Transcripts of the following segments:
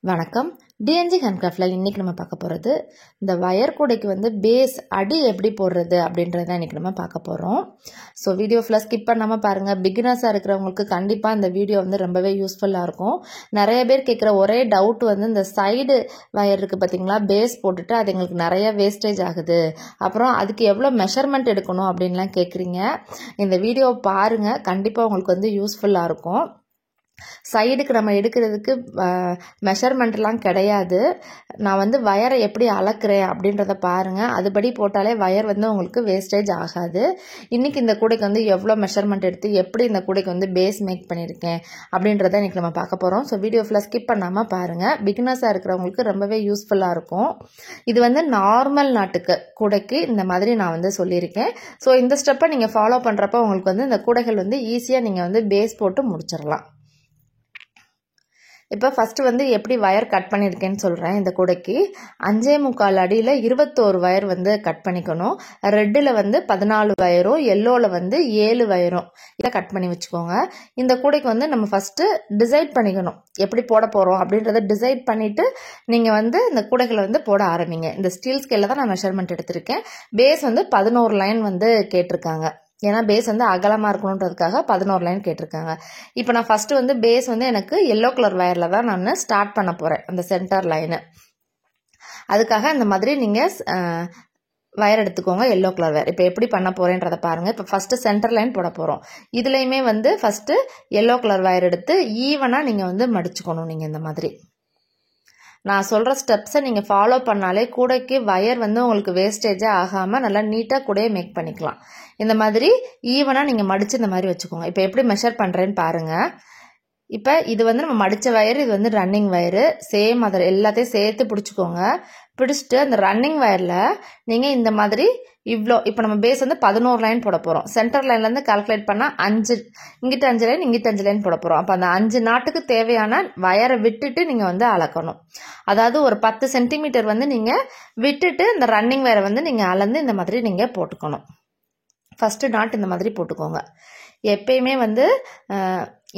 வணக்கம். டிஎன்ஜி ஹேண்ட்கிராஃப்டில் இன்றைக்கி நம்ம பார்க்க போகிறது இந்த வயர் கூடைக்கு வந்து பேஸ் அடி எப்படி போடுறது அப்படின்றத இன்றைக்கி நம்ம பார்க்க போகிறோம். ஸோ வீடியோ ஃபுல்லாக ஸ்கிப் பண்ணாமல் பாருங்கள். பிகினர்ஸாக இருக்கிறவங்களுக்கு கண்டிப்பாக இந்த வீடியோ வந்து ரொம்பவே யூஸ்ஃபுல்லாக இருக்கும். நிறைய பேர் கேட்குற ஒரே டவுட் வந்து இந்த சைடு வயர் இருக்குது பார்த்திங்களா, பேஸ் போட்டுட்டு அது எங்களுக்கு நிறைய வேஸ்டேஜ் ஆகுது, அப்புறம் அதுக்கு எவ்வளோ மெஷர்மெண்ட் எடுக்கணும் அப்படின்லாம் கேட்குறீங்க. இந்த வீடியோ பாருங்கள், கண்டிப்பாக உங்களுக்கு வந்து யூஸ்ஃபுல்லாக இருக்கும். சைடுக்கு நம்ம எடுக்கிறதுக்கு மெஷர்மெண்ட்லாம் கிடையாது. நான் வந்து வயரை எப்படி அளக்குறேன் அப்படின்றத பாருங்கள். அதுபடி போட்டாலே வயர் வந்து உங்களுக்கு வேஸ்டேஜ் ஆகாது. இன்றைக்கி இந்த கூடைக்கு வந்து எவ்வளோ மெஷர்மெண்ட் எடுத்து எப்படி இந்த கூடைக்கு வந்து பேஸ் மேக் பண்ணியிருக்கேன் அப்படின்றத இன்றைக்கி நம்ம பார்க்க போகிறோம். ஸோ வீடியோ ஃபுல்லாக ஸ்கிப் பண்ணாமல் பாருங்கள். பிகினர்ஸாக இருக்கிறவங்களுக்கு ரொம்பவே யூஸ்ஃபுல்லாக இருக்கும். இது வந்து நார்மல் நாட்டுக்கு கூடைக்கு இந்த மாதிரி நான் வந்து சொல்லியிருக்கேன். ஸோ இந்த ஸ்டெப்பை நீங்கள் ஃபாலோ பண்ணுறப்போ உங்களுக்கு வந்து இந்த கூடைகள் வந்து ஈஸியாக நீங்கள் வந்து பேஸ் போட்டு முடிச்சிடலாம். இப்போ ஃபஸ்ட்டு வந்து எப்படி வயர் கட் பண்ணியிருக்கேன்னு சொல்கிறேன். இந்த கூடைக்கு 5.25 அடியில் 21 வயர் வந்து கட் பண்ணிக்கணும். ரெட்டில் வந்து 14 வயரும், எல்லோவில் வந்து 7 வயரும் இதை கட் பண்ணி வச்சுக்கோங்க. இந்த கூடைக்கு வந்து நம்ம ஃபஸ்ட்டு டிசைட் பண்ணிக்கணும் எப்படி போட போகிறோம் அப்படின்றத டிசைட் பண்ணிவிட்டு நீங்கள் வந்து இந்த கூடைகளை வந்து போட ஆரம்பிங்க. இந்த ஸ்டீல் ஸ்கேலில் தான் நான் மெஷர்மெண்ட் எடுத்திருக்கேன். பேஸ் வந்து 11 லைன் வந்து கேட்டிருக்காங்க. ஏன்னா பேஸ் வந்து அகலமாக இருக்கணுன்றதுக்காக 11 லைன் கேட்டிருக்காங்க. இப்போ நான் ஃபஸ்ட்டு வந்து பேஸ் வந்து எனக்கு எல்லோ கலர் வயரில் தான் நான் ஸ்டார்ட் பண்ண போகிறேன், அந்த சென்டர் லைனு. அதுக்காக இந்த மாதிரி நீங்கள் வயர் எடுத்துக்கோங்க, எல்லோ கலர் வயர். இப்போ எப்படி பண்ண போகிறேன்றதை பாருங்கள். இப்போ ஃபஸ்ட்டு சென்டர் லைன் போட போகிறோம். இதுலேயுமே வந்து ஃபஸ்ட்டு எல்லோ கலர் வயர் எடுத்து ஈவனாக நீங்கள் வந்து மடிச்சுக்கணும். நீங்கள் இந்த மாதிரி நான் சொல்கிற ஸ்டெப்ஸை நீங்கள் ஃபாலோ பண்ணாலே கூடைக்கு வயர் வந்து உங்களுக்கு வேஸ்டேஜே ஆகாமல் நல்லா நீட்டாக கூடையை மேக் பண்ணிக்கலாம். இந்த மாதிரி ஈவனாக நீங்கள் மடித்து இந்த மாதிரி வச்சுக்கோங்க. இப்போ எப்படி மெஷர் பண்ணுறேன்னு பாருங்கள். இப்போ இது வந்து நம்ம மடித்த வயர், இது வந்து ரன்னிங் வயரு. சேம் அதை எல்லாத்தையும் சேர்த்து பிடிச்சிக்கோங்க. பிடிச்சிட்டு அந்த ரன்னிங் வயரில் நீங்கள் இந்த மாதிரி இவ்வளோ, இப்போ நம்ம பேஸ் வந்து 11 லைன் போட போகிறோம். சென்டர் லைன்லேருந்து கால்குலேட் பண்ணால் 5, இங்கிட்ட 5 லைன், இங்கிட்ட 5 லைன் போட போகிறோம். அப்போ அந்த 5 நாட்டுக்கு தேவையான வயரை விட்டுட்டு நீங்கள் வந்து அளக்கணும். அதாவது ஒரு 10 சென்டிமீட்டர் வந்து நீங்கள் விட்டுட்டு இந்த ரன்னிங் வயரை வந்து நீங்கள் அளந்து இந்த மாதிரி நீங்கள் போட்டுக்கணும். ஃபஸ்ட்டு நாட் இந்த மாதிரி போட்டுக்கோங்க. எப்பயுமே வந்து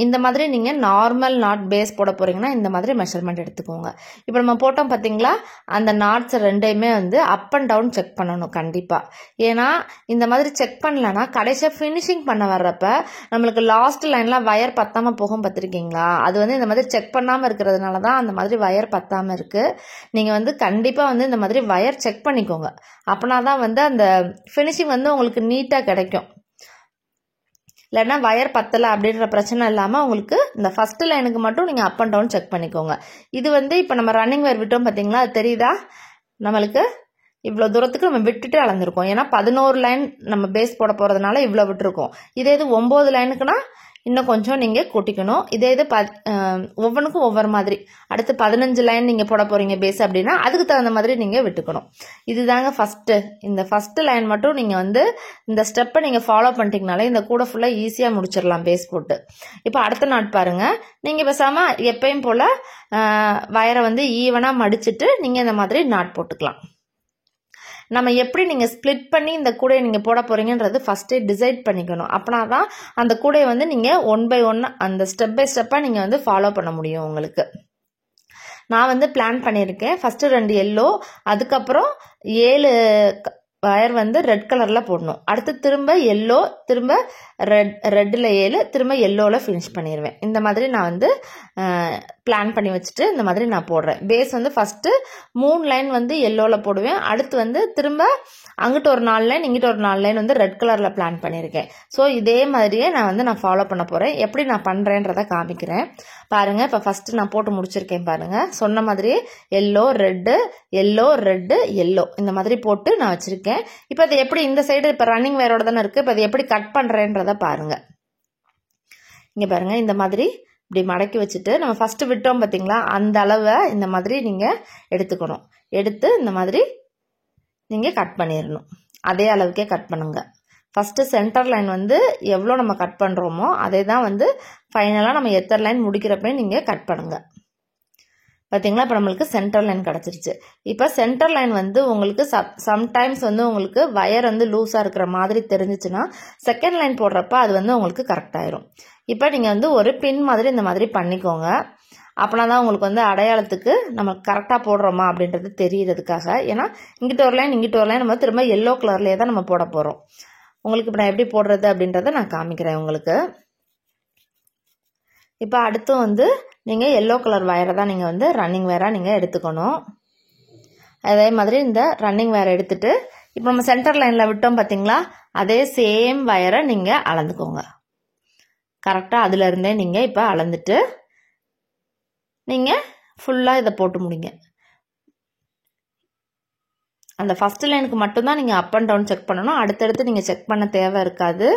இந்த மாதிரி நீங்கள் நார்மல் நாட் பேஸ் போட போகிறீங்கன்னா இந்த மாதிரி மெஷர்மெண்ட் எடுத்துக்கோங்க. இப்போ நம்ம போட்டோம் பார்த்தீங்களா, அந்த நாட்ஸ் ரெண்டையுமே வந்து அப் அண்ட் டவுன் செக் பண்ணணும் கண்டிப்பாக. ஏன்னா இந்த மாதிரி செக் பண்ணலன்னா கடைசியாக ஃபினிஷிங் பண்ண வர்றப்ப நம்மளுக்கு லாஸ்ட் லைனில் வயர் பத்தாமல் போகும் பார்த்துருக்கீங்களா, அது வந்து இந்த மாதிரி செக் பண்ணாமல் இருக்கிறதுனால தான் அந்த மாதிரி வயர் பத்தாமல் இருக்குது. நீங்கள் வந்து கண்டிப்பாக வந்து இந்த மாதிரி வயர் செக் பண்ணிக்கோங்க. அப்படின்னா தான் வந்து அந்த ஃபினிஷிங் வந்து உங்களுக்கு நீட்டாக கிடைக்கும். இல்லைன்னா வயர் பத்தலை அப்படின்ற பிரச்சனை இல்லாமல் உங்களுக்கு இந்த ஃபஸ்ட்டு லைனுக்கு மட்டும் நீங்கள் அப் அண்ட் டவுன் செக் பண்ணிக்கோங்க. இது வந்து இப்போ நம்ம ரன்னிங் வயர் விட்டோம் பார்த்தீங்களா, அது தெரியுதா, நம்மளுக்கு இவ்வளோ தூரத்துக்கு நம்ம விட்டுட்டு அளந்துருக்கோம். ஏன்னா 11 லைன் நம்ம பேஸ் போட போகிறதுனால இவ்வளோ விட்டுருக்கோம். இதே இது 9 லைனுக்குன்னா இன்னும் கொஞ்சம் நீங்கள் கூட்டிக்கணும். இதே இது ஒவ்வொன்றுக்கும் ஒவ்வொரு மாதிரி. அடுத்து 15 லைன் நீங்கள் போட போகிறீங்க பேஸ் அப்படின்னா அதுக்கு தகுந்த மாதிரி நீங்கள் விட்டுக்கணும். இதுதாங்க ஃபஸ்ட்டு. இந்த ஃபஸ்ட்டு லைன் மட்டும் நீங்கள் வந்து இந்த ஸ்டெப்பை நீங்கள் ஃபாலோ பண்ணிட்டீங்கனாலே இந்த கூட ஃபுல்லாக ஈஸியாக முடிச்சிடலாம் பேஸ் போட்டு. இப்போ அடுத்த நாட் பாருங்கள். நீங்கள் பேசாமல் எப்பயும் போல் வயரை வந்து ஈவனாக மடிச்சுட்டு நீங்கள் இந்த மாதிரி நாட் போட்டுக்கலாம். நம்ம எப்படி நீங்கள் ஸ்ப்ளிட் பண்ணி இந்த கூடையை நீங்கள் போட போகிறீங்கன்றது ஃபஸ்ட்டே டிசைட் பண்ணிக்கணும். அப்படின்னா தான் அந்த கூடையை வந்து நீங்கள் 1 by 1 அந்த ஸ்டெப் பை ஸ்டெப்பாக நீங்கள் வந்து ஃபாலோ பண்ண முடியும் உங்களுக்கு. நான் வந்து பிளான் பண்ணியிருக்கேன். ஃபஸ்ட்டு 2 எல்லோ, அதுக்கப்புறம் 7 வயர் வந்து ரெட் கலரில் போடணும். அடுத்து திரும்ப எல்லோ, திரும்ப ரெட்டில் 7, திரும்ப எல்லோவில் ஃபினிஷ் பண்ணிடுவேன். இந்த மாதிரி நான் வந்து பிளான் பண்ணி வச்சுட்டு இந்த மாதிரி நான் போடுறேன். பேஸ் வந்து ஃபஸ்ட்டு 3 லைன் வந்து எல்லோவில் போடுவேன். அடுத்து வந்து திரும்ப அங்கிட்ட ஒரு 4 லைன், இங்கிட்ட ஒரு 4 லைன் வந்து ரெட் கலரில் பிளான் பண்ணியிருக்கேன். ஸோ இதே மாதிரியே நான் ஃபாலோ பண்ண போகிறேன். எப்படி நான் பண்ணுறேன்றதை காமிக்கிறேன் பாருங்கள். இப்போ ஃபஸ்ட்டு நான் போட்டு முடிச்சிருக்கேன் பாருங்கள். சொன்ன மாதிரியே yellow red, yellow red, yellow இந்த மாதிரி போட்டு நான் வச்சுருக்கேன். இப்போ அது எப்படி இந்த சைடு இப்போ ரன்னிங் வயரோட தானே இருக்குது. இப்போ அது எப்படி கட் பண்ணுறேன்றதை பாருங்கள். இங்கே பாருங்கள், இந்த மாதிரி இப்படி மடக்கி வச்சுட்டு நம்ம ஃபஸ்ட்டு விட்டோம் பார்த்தீங்களா, அந்த அளவை இந்த மாதிரி நீங்கள் எடுத்துக்கணும். எடுத்து இந்த மாதிரி நீங்கள் கட் பண்ணிடணும். அதே அளவுக்கே கட் பண்ணுங்க. ஃபஸ்ட்டு சென்டர் லைன் வந்து எவ்வளோ நம்ம கட் பண்ணுறோமோ அதே தான் வந்து ஃபைனலாக நம்ம எத்தனை லைன் முடிக்கிறப்ப நீங்கள் கட் பண்ணுங்கள். பார்த்தீங்களா, இப்போ நம்மளுக்கு சென்டர் லைன் கிடச்சிருச்சு. இப்போ சென்டர் லைன் வந்து உங்களுக்கு சம்டைம்ஸ் வந்து உங்களுக்கு வயர் வந்து லூஸாக இருக்கிற மாதிரி தெரிஞ்சிச்சுன்னா செகண்ட் லைன் போடுறப்ப அது வந்து உங்களுக்கு கரெக்டாயிரும். இப்போ நீங்கள் வந்து ஒரு பின் மாதிரி இந்த மாதிரி பண்ணிக்கோங்க. அப்போனா தான் உங்களுக்கு வந்து அடையாளத்துக்கு நம்ம கரெக்டாக போடுறோமா அப்படின்றது தெரியறதுக்காக. ஏன்னா இங்கிட்ட ஒரு லைன் இங்கிட்ட ஒரு லைன் நம்ம திரும்ப எல்லோ கலர்லேயே தான் நம்ம போட போகிறோம். உங்களுக்கு இப்போ நான் எப்படி போடுறது அப்படின்றத நான் காமிக்கிறேன் உங்களுக்கு. இப்போ அடுத்து வந்து நீங்கள் எல்லோ கலர் வயரை தான் நீங்கள் வந்து ரன்னிங் வயராக நீங்கள் எடுத்துக்கணும். அதே மாதிரி இந்த ரன்னிங் வயரை எடுத்துட்டு இப்போ நம்ம சென்டர் லைனில் விட்டோம் பார்த்தீங்களா, அதே சேம் வயரை நீங்கள் அளந்துக்கோங்க. கரெக்டாக அதிலிருந்தே நீங்கள் இப்போ அளந்துட்டு நீங்கள் ஃபுல்லாக இதை போட்டு முடிங்க. அந்த ஃபஸ்ட்டு லைனுக்கு மட்டும்தான் நீங்கள் அப் அண்ட் டவுன் செக் பண்ணணும். அடுத்தடுத்து நீங்கள் செக் பண்ண தேவை இருக்காது.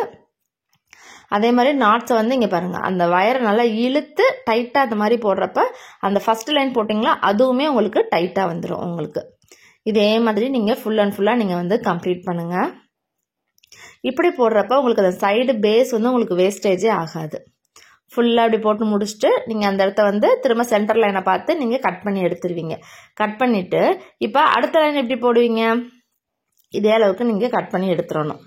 அதே மாதிரி நாட்ஸை வந்து இங்கே பாருங்கள், அந்த வயரை நல்லா இழுத்து டைட்டாக அந்த மாதிரி போடுறப்ப அந்த ஃபஸ்ட்டு லைன் போட்டிங்களா அதுவுமே உங்களுக்கு டைட்டாக வந்துடும் உங்களுக்கு. இதே மாதிரி நீங்கள் ஃபுல் அண்ட் ஃபுல்லாக நீங்கள் வந்து கம்ப்ளீட் பண்ணுங்கள். இப்படி போடுறப்ப உங்களுக்கு அந்த சைடு பேஸ் வந்து உங்களுக்கு வேஸ்டேஜே ஆகாது. ஃபுல்லாக அப்படி போட்டு முடிச்சுட்டு நீங்கள் அந்த இடத்த வந்து திரும்ப சென்டர் லைனை பார்த்து நீங்கள் கட் பண்ணி எடுத்துருவீங்க. கட் பண்ணிவிட்டு இப்போ அடுத்த லைன் எப்படி போடுவீங்க, இதே அளவுக்கு நீங்கள் கட் பண்ணி எடுத்துடணும்.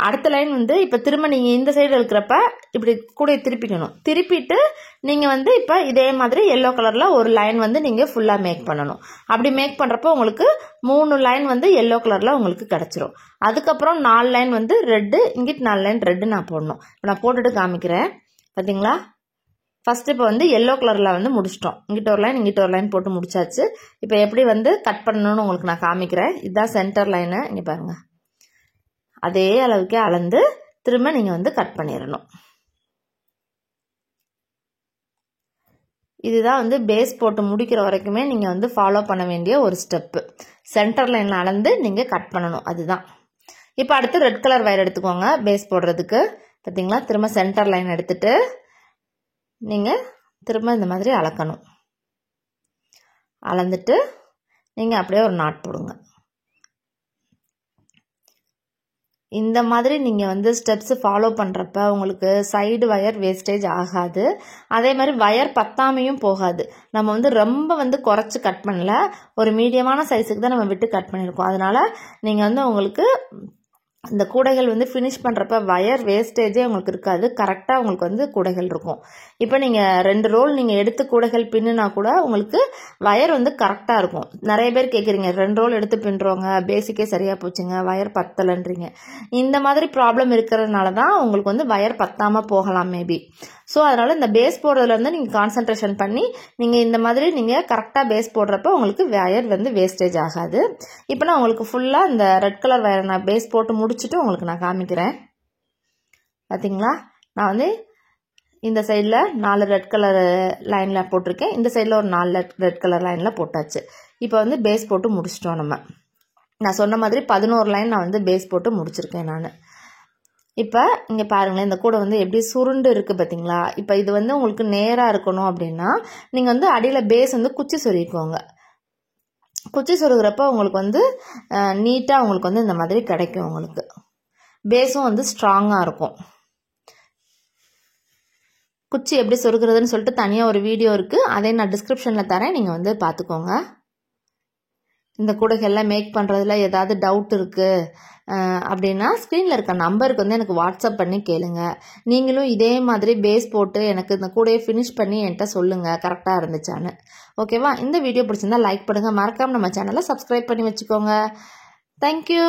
அடுத்த லைன் வந்து இப்போ திரும்ப நீங்கள் இந்த சைடு இருக்கிறப்ப இப்படி கூட திருப்பிக்கணும். திருப்பிட்டு நீங்கள் வந்து இப்போ இதே மாதிரி எல்லோ கலரில் ஒரு லைன் வந்து நீங்கள் ஃபுல்லாக மேக் பண்ணணும். அப்படி மேக் பண்ணுறப்போ உங்களுக்கு 3 லைன் வந்து எல்லோ கலரில் உங்களுக்கு கிடச்சிரும். அதுக்கப்புறம் 4 லைன் வந்து ரெட்டு, இங்கிட்டு 4 லைன் ரெட்டு நான் போடணும். இப்போ நான் போட்டுட்டு காமிக்கிறேன் பார்த்தீங்களா. ஃபஸ்ட்டு இப்போ வந்து எல்லோ கலரில் வந்து முடிச்சிட்டோம். இங்கிட்ட ஒரு லைன் இங்கிட்ட ஒரு லைன் போட்டு முடிச்சாச்சு. இப்போ எப்படி வந்து கட் பண்ணணும்னு உங்களுக்கு நான் காமிக்கிறேன். இதுதான் சென்டர் லைனு. இங்கே பாருங்கள், அதே அளவுக்கே அளந்து திரும்ப நீங்கள் வந்து கட் பண்ணிடணும். இதுதான் வந்து பேஸ் போட்டு முடிக்கிற வரைக்குமே நீங்கள் வந்து ஃபாலோ பண்ண வேண்டிய ஒரு ஸ்டெப்பு. சென்டர் லைனில் அளந்து நீங்கள் கட் பண்ணணும், அதுதான். இப்போ அடுத்து ரெட் கலர் வயர் எடுத்துக்கோங்க பேஸ் போடுறதுக்கு. பார்த்தீங்களா, திரும்ப சென்டர் லைன் எடுத்துட்டு நீங்கள் திரும்ப இந்த மாதிரி அளக்கணும். அளந்துட்டு நீங்கள் அப்படியே ஒரு நாட் போடுங்க. இந்த மாதிரி நீங்கள் வந்து ஸ்டெப்ஸ் ஃபாலோ பண்ணுறப்ப உங்களுக்கு சைடு வயர் வேஸ்டேஜ் ஆகாது. அதே மாதிரி வயர் பத்தாமையும் போகாது. நம்ம வந்து ரொம்ப வந்து குறைச்சி கட் பண்ணல, ஒரு மீடியமான சைஸுக்கு தான் நம்ம விட்டு கட் பண்ணியிருக்கோம். அதனால் நீங்கள் வந்து உங்களுக்கு இந்த கூடைகள் வந்து ஃபினிஷ் பண்ணுறப்ப வயர் வேஸ்டேஜே உங்களுக்கு இருக்காது. கரெக்டாக உங்களுக்கு வந்து கூடைகள் இருக்கும். இப்போ நீங்கள் 2 ரோல் நீங்கள் எடுத்து கூடைகள் பின்னுனா கூட உங்களுக்கு வயர் வந்து கரெக்டாக இருக்கும். நிறைய பேர் கேட்குறீங்க 2 ரோல் எடுத்து பின்னுறோங்க, பேசிக்கே சரியாக போச்சுங்க, வயர் பத்தலைன்றீங்க. இந்த மாதிரி ப்ராப்ளம் இருக்கிறதுனால தான் உங்களுக்கு வந்து வயர் பத்தாமல் போகலாம் மேபி. ஸோ அதனால் இந்த பேஸ் போடுறதுலேருந்து நீங்கள் கான்சன்ட்ரேஷன் பண்ணி நீங்கள் இந்த மாதிரி நீங்கள் கரெக்டாக பேஸ் போடுறப்ப உங்களுக்கு வயர் வந்து வேஸ்டேஜ் ஆகாது. இப்போ நான் உங்களுக்கு ஃபுல்லாக இந்த ரெட் கலர் வயரை நான் பேஸ் போட்டு முடிச்சுட்டு உங்களுக்கு நான் காமிக்கிறேன். பார்த்தீங்களா, நான் வந்து இந்த சைடில் 4 ரெட் கலர் லைனில் போட்டிருக்கேன், இந்த சைடில் ஒரு 4 ரெட் கலர் லைனில் போட்டாச்சு. இப்போ வந்து பேஸ் போட்டு முடிச்சிட்டோம். நான் சொன்ன மாதிரி 11 லைன் நான் வந்து பேஸ் போட்டு முடிச்சிருக்கேன் நான். இப்போ இங்கே பாருங்களேன், இந்த கூடை வந்து எப்படி சுருண்டு இருக்குது பார்த்தீங்களா. இப்போ இது வந்து உங்களுக்கு நேராக இருக்கணும் அப்படின்னா நீங்கள் வந்து அடியில் பேஸ் வந்து குச்சி சொருகிக்கோங்க. குச்சி சொருகிறப்போ உங்களுக்கு வந்து நீட்டாக உங்களுக்கு வந்து இந்த மாதிரி கிடைக்கும். உங்களுக்கு பேஸும் வந்து ஸ்ட்ராங்காக இருக்கும். குச்சி எப்படி சொருகிறதுன்னு சொல்லிட்டு தனியாக ஒரு வீடியோ இருக்குது, அதை நான் டிஸ்கிரிப்ஷனில் தரேன், நீங்கள் வந்து பார்த்துக்கோங்க. இந்த கூடைகள்லாம் மேக் பண்ணுறதுல ஏதாவது டவுட் இருக்குது அப்படின்னா ஸ்க்ரீனில் இருக்க நம்பருக்கு வந்து எனக்கு வாட்ஸ்அப் பண்ணி கேளுங்க. நீங்களும் இதே மாதிரி பேஸ் போட்டு எனக்கு இந்த கூடையை ஃபினிஷ் பண்ணி என்கிட்ட சொல்லுங்கள் கரெக்டாக இருந்துச்சான்னு. ஓகேவா, இந்த வீடியோ பிடிச்சிருந்தா லைக் பண்ணுங்கள், மறக்காமல் நம்ம சேனலை சப்ஸ்கிரைப் பண்ணி வச்சுக்கோங்க. தேங்க்யூ.